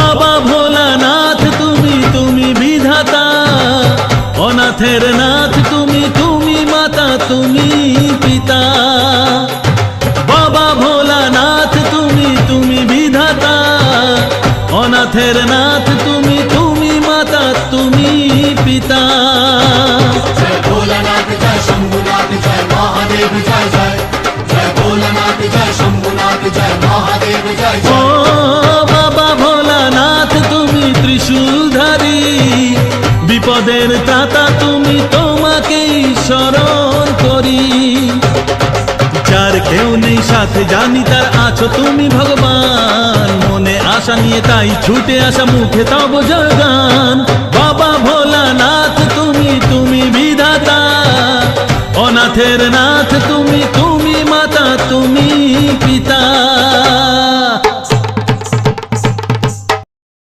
বাবা ভোলানাথ তুমি তুমি বিধাতা, অনাথের নাথ তুমি তুমি মাতা তুমি পিতা। বাবা ভোলানাথ তুমি তুমি বিধাতা, অনাথের নাথ তুমি তুমি মাতা তুমি পিতা। জয় ভোলানাথ জয় শম্ভুনাথ জয় মহাদেব জয় জয়, জয় ভোলানাথ জয় শম্ভুনাথ জয় মহাদেব জয় ও জয়। বাবা ভোলানাথ তুমি ত্রিশূলধারী, বিপদের ত্রাতা তুমি তোমাকেই শরণ করি। যার কেউ নেই সাথে জানি তার আছো তুমি ভগবান, মনে আশা নিয়ে তাই ছুটে আসা মুখে তব জয়গান। বাবা ভোলানাথ তুমি তুমি বিধাতা, অনাথের নাথ তুমি তুমি মাতা তুমি